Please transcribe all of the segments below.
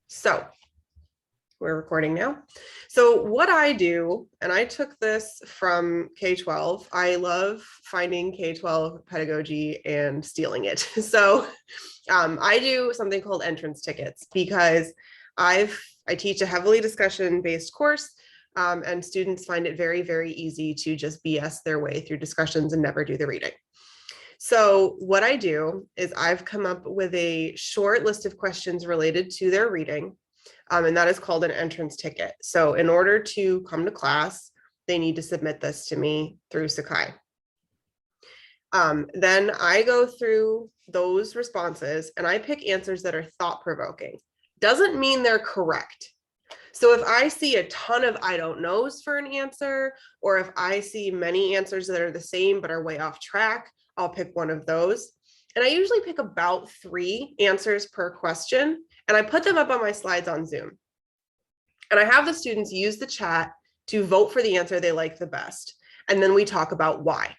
So we're recording now. So what I do, and I took this from K-12. I love finding K-12 pedagogy and stealing it. So I do something called entrance tickets because I teach a heavily discussion-based course, and students find it very, very easy to just BS their way through discussions and never do the reading. So what I do is I've come up with a short list of questions related to their reading, and that is called an entrance ticket. So in order to come to class, they need to submit this to me through Sakai. Then I go through those responses and I pick answers that are thought-provoking. Doesn't mean they're correct. So if I see a ton of I don't knows for an answer, or if I see many answers that are the same but are way off track, I'll pick one of those. And I usually pick about 3 answers per question, and I put them up on my slides on Zoom. And I have the students use the chat to vote for the answer they like the best. And then we talk about why.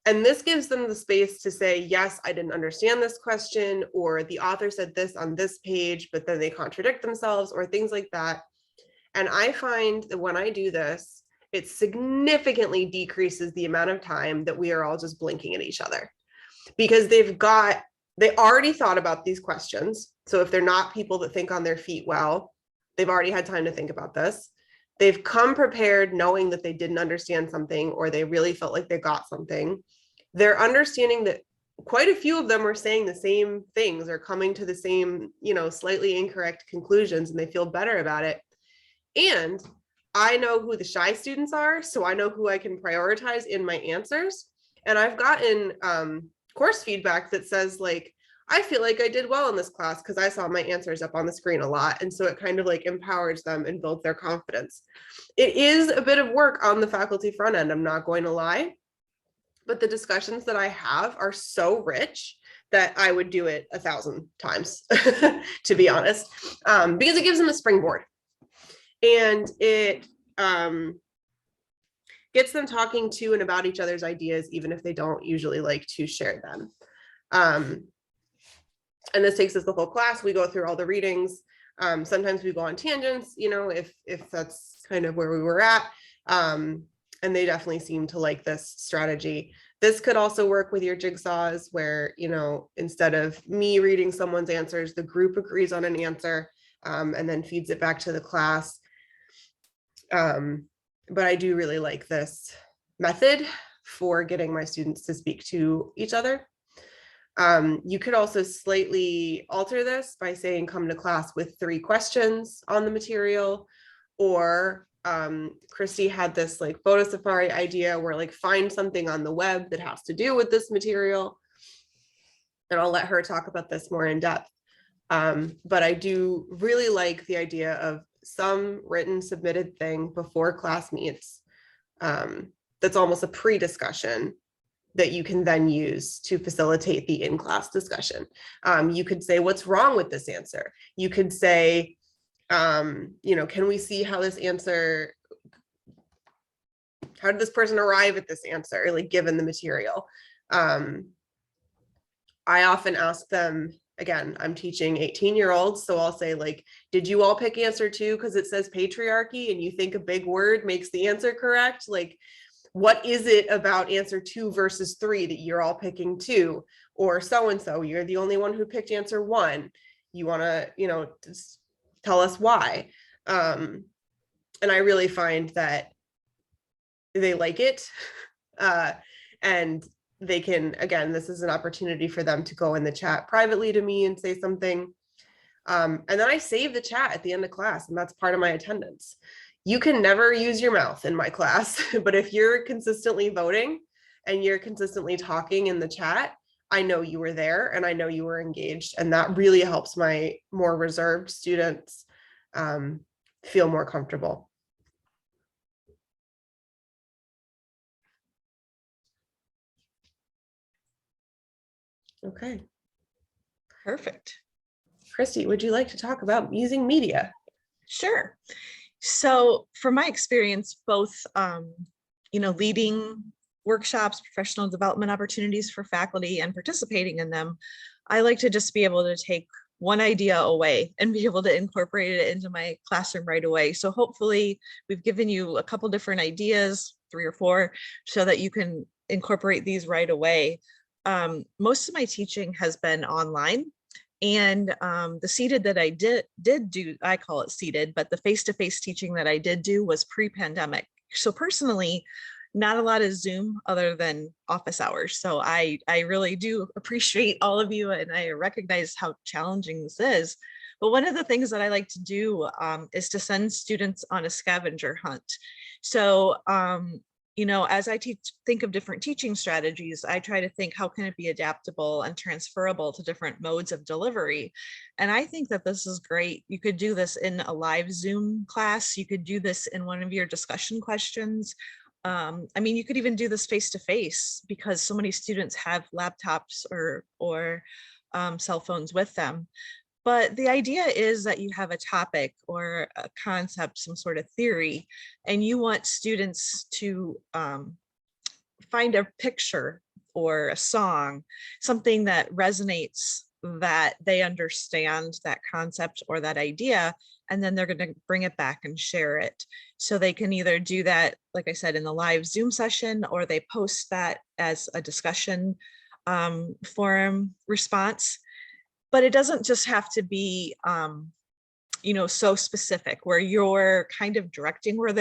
And this gives them the space to say, yes, I didn't understand this question, or the author said this on this page, but then they contradict themselves, or things like that. And I find that when I do this, it significantly decreases the amount of time that we are all just blinking at each other, because they already thought about these questions. So if they're not people that think on their feet well, they've already had time to think about this. They've come prepared knowing that they didn't understand something, or they really felt like they got something. They're understanding that quite a few of them are saying the same things or coming to the same, slightly incorrect conclusions, and they feel better about it. And I know who the shy students are, so I know who I can prioritize in my answers. And I've gotten course feedback that says, like, I feel like I did well in this class because I saw my answers up on the screen a lot. And so it kind of like empowers them and builds their confidence. It is a bit of work on the faculty front end, I'm not going to lie, but the discussions that I have are so rich that I would do it 1,000 times, to be honest, because it gives them a springboard. And it gets them talking to and about each other's ideas, even if they don't usually like to share them. And this takes us the whole class. We go through all the readings. Sometimes we go on tangents, if that's kind of where we were at. And they definitely seem to like this strategy. This could also work with your jigsaws where, instead of me reading someone's answers, the group agrees on an answer and then feeds it back to the class. But I do really like this method for getting my students to speak to each other. You could also slightly alter this by saying, come to class with 3 questions on the material, or Christy had this like photo safari idea where like find something on the web that has to do with this material. And I'll let her talk about this more in depth. But I do really like the idea of some written submitted thing before class meets. That's almost a pre-discussion that you can then use to facilitate the in-class discussion. You could say, what's wrong with this answer? You could say, can we see how this answer, how did this person arrive at this answer, like given the material? I often ask them, again, I'm teaching 18-year-olds, so I'll say, like, did you all pick answer 2 because it says patriarchy and you think a big word makes the answer correct? Like, what is it about answer 2 versus 3 that you're all picking 2? Or so-and-so, you're the only one who picked answer 1. You want to, just tell us why. And I really find that they like it. And they can, again, this is an opportunity for them to go in the chat privately to me and say something. And then I save the chat at the end of class, and that's part of my attendance. You can never use your mouth in my class, but if you're consistently voting and you're consistently talking in the chat, I know you were there and I know you were engaged, and that really helps my more reserved students feel more comfortable. Okay. Perfect. Christy, would you like to talk about using media? Sure. So from my experience, both, leading workshops, professional development opportunities for faculty and participating in them, I like to just be able to take one idea away and be able to incorporate it into my classroom right away. So hopefully we've given you a couple different ideas, 3 or 4, so that you can incorporate these right away. Most of my teaching has been online, and the seated that I did do, I call it seated, but the face-to-face teaching that I did do was pre-pandemic. So personally, not a lot of Zoom other than office hours. So I really do appreciate all of you, and I recognize how challenging this is. But one of the things that I like to do is to send students on a scavenger hunt. So, you know, as I think of different teaching strategies, I try to think, how can it be adaptable and transferable to different modes of delivery? And I think that this is great. You could do this in a live Zoom class. You could do this in one of your discussion questions. I mean, you could even do this face to face, because so many students have laptops or cell phones with them. But the idea is that you have a topic or a concept, some sort of theory, and you want students to find a picture or a song, something that resonates, that they understand that concept or that idea, and then they're going to bring it back and share it. So they can either do that, like I said, in the live Zoom session, or they post that as a discussion forum response. But it doesn't just have to be, you know, so specific where you're kind of directing where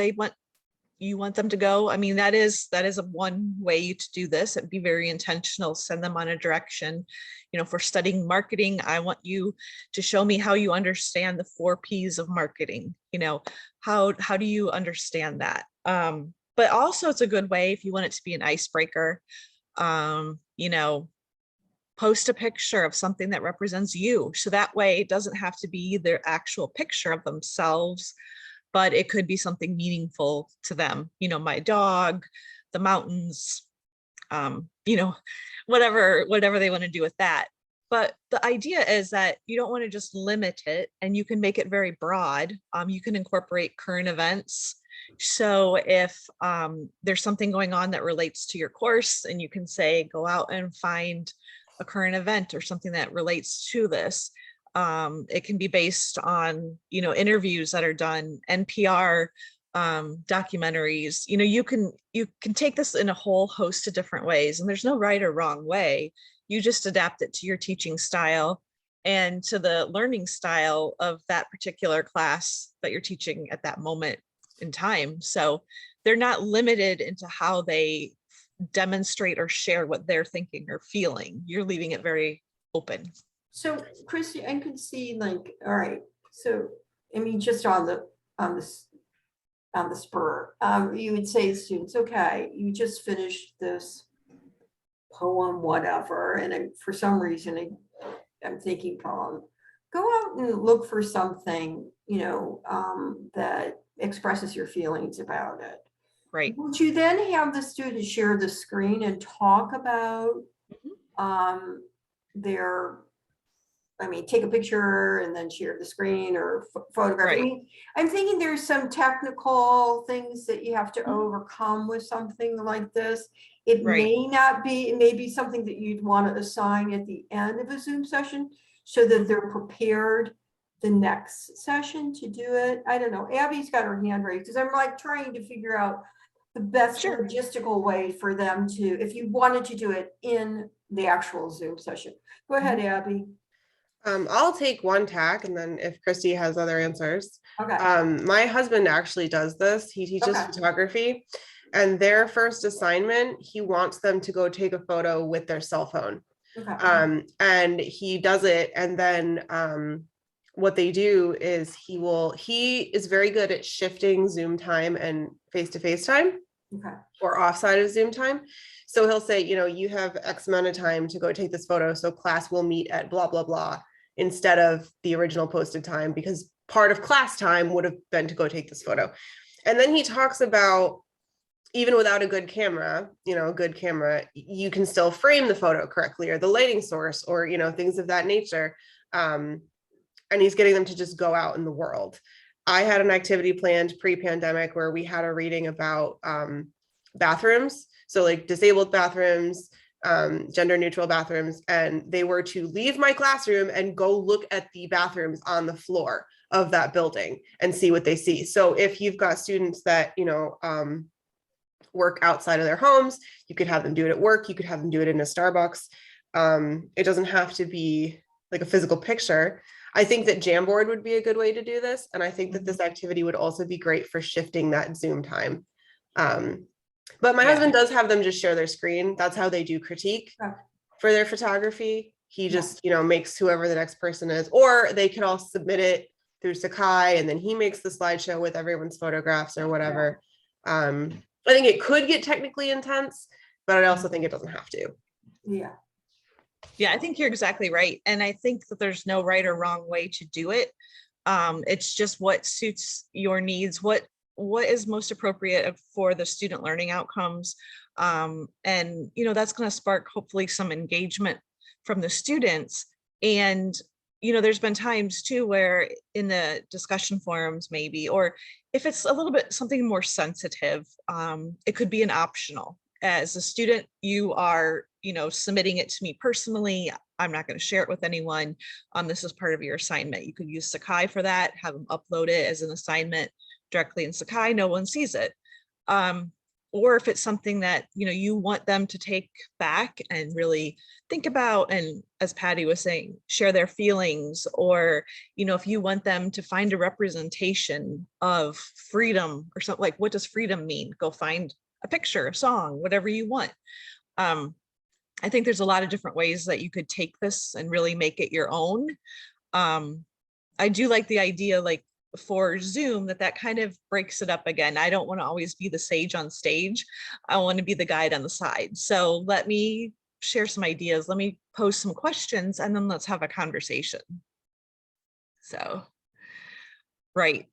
you want them to go. I mean, that is a one way to do this. It'd be very intentional, send them on a direction. You know, for studying marketing, I want you to show me how you understand the 4 P's of marketing. You know, how do you understand that? But also it's a good way if you want it to be an icebreaker. You know, post a picture of something that represents you. So that way it doesn't have to be their actual picture of themselves, but it could be something meaningful to them. You know, my dog, the mountains, you know, whatever they want to do with that. But the idea is that you don't want to just limit it, and you can make it very broad. You can incorporate current events. So if there's something going on that relates to your course, and you can say, go out and find a current event or something that relates to this. It can be based on, you know, interviews that are done, NPR documentaries. You know, you can take this in a whole host of different ways, and there's no right or wrong way. You just adapt it to your teaching style and to the learning style of that particular class that you're teaching at that moment in time. So they're not limited into how they demonstrate or share what they're thinking or feeling. You're leaving it very open. So Christy, I could see, like, all right, so I mean, just on the spur, you would say to students, okay, you just finished this poem, whatever, and for some reason I'm thinking poem. Go out and look for something, you know, that expresses your feelings about it. Right. Would you then have the students share the screen and talk about their, I mean, take a picture and then share the screen or photograph? Right. I mean, I'm thinking there's some technical things that you have to overcome with something like this. It may not be, it may be something that you'd want to assign at the end of a Zoom session so that they're prepared the next session to do it. I don't know. Abby's got her hand raised because I'm like trying to figure out the best logistical way for them to, if you wanted to do it in the actual Zoom session. Go ahead, Abby. I'll take one tack, and then if Christy has other answers. Okay. My husband actually does this. He teaches photography, and their first assignment, he wants them to go take a photo with their cell phone. Okay. And he does it, and then what they do is he is very good at shifting Zoom time and face-to-face time. Okay. Or offside of Zoom time. So he'll say, you know, you have X amount of time to go take this photo. So class will meet at blah, blah, blah, instead of the original posted time, because part of class time would have been to go take this photo. And then he talks about, even without a good camera, you know, a good camera, you can still frame the photo correctly, or the lighting source, or, you know, things of that nature. And he's getting them to just go out in the world. I had an activity planned pre-pandemic where we had a reading about bathrooms. So like disabled bathrooms, gender neutral bathrooms, and they were to leave my classroom and go look at the bathrooms on the floor of that building and see what they see. So if you've got students that, work outside of their homes, you could have them do it at work, you could have them do it in a Starbucks. It doesn't have to be like a physical picture. I think that Jamboard would be a good way to do this. And I think that this activity would also be great for shifting that Zoom time. But my husband does have them just share their screen. That's how they do critique for their photography. He just, makes whoever the next person is, or they could all submit it through Sakai, and then he makes the slideshow with everyone's photographs or whatever. I think it could get technically intense, but I also think it doesn't have to. Yeah, I think you're exactly right. And I think that there's no right or wrong way to do it. It's just what suits your needs, what is most appropriate for the student learning outcomes. And, that's going to spark hopefully some engagement from the students. And, there's been times too where in the discussion forums maybe, or if it's a little bit something more sensitive, it could be an optional. As a student, you are, submitting it to me personally. I'm not going to share it with anyone. This is part of your assignment. You could use Sakai for that, have them upload it as an assignment directly in Sakai, no one sees it. Or if it's something that, you want them to take back and really think about, and as Patty was saying, share their feelings, or, if you want them to find a representation of freedom or something, like, what does freedom mean? Go find a picture, a song, whatever you want. I think there's a lot of different ways that you could take this and really make it your own. I do like the idea, like for Zoom, that kind of breaks it up again. I don't want to always be the sage on stage. I want to be the guide on the side. So let me share some ideas. Let me pose some questions, and then let's have a conversation. So, right,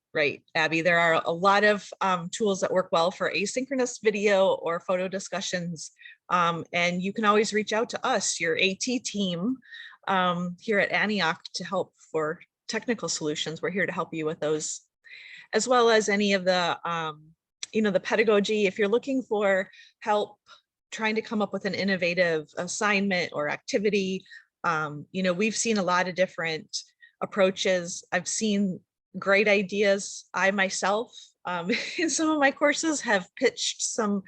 Abby, there are a lot of tools that work well for asynchronous video or photo discussions. And you can always reach out to us, your AT team here at Antioch, to help for technical solutions. We're here to help you with those, as well as any of the, the pedagogy. If you're looking for help trying to come up with an innovative assignment or activity, we've seen a lot of different approaches. I've seen great ideas. I myself, in some of my courses, have pitched some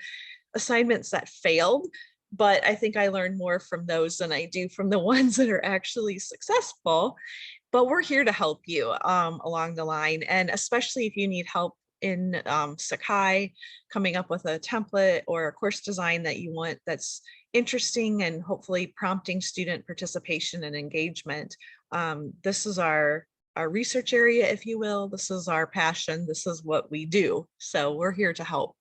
assignments that failed, but I think I learned more from those than I do from the ones that are actually successful. But we're here to help you along the line, and especially if you need help in Sakai, coming up with a template or a course design that you want that's interesting and hopefully prompting student participation and engagement. This is our research area, if you will. This is our passion. This is what we do. So we're here to help.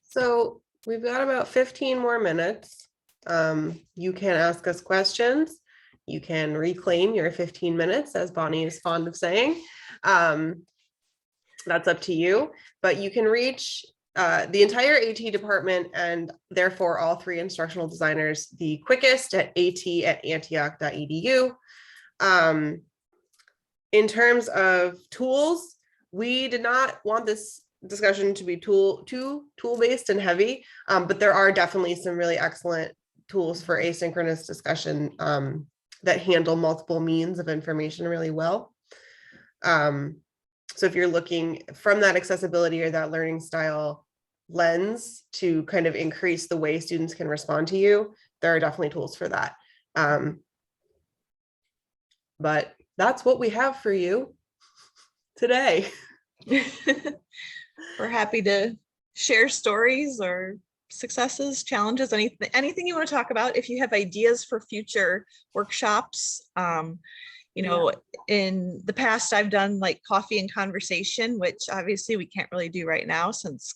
So we've got about 15 more minutes. You can ask us questions. You can reclaim your 15 minutes, as Bonnie is fond of saying. That's up to you, but you can reach the entire AT department, and therefore all 3 instructional designers, the quickest at at@antioch.edu. In terms of tools, we did not want this discussion to be too tool-based and heavy, but there are definitely some really excellent tools for asynchronous discussion that handle multiple means of information really well. So if you're looking from that accessibility or that learning style lens to kind of increase the way students can respond to you, there are definitely tools for that. But that's what we have for you today. We're happy to share stories or successes, challenges, anything you want to talk about. If you have ideas for future workshops, in the past, I've done like coffee and conversation, which obviously we can't really do right now since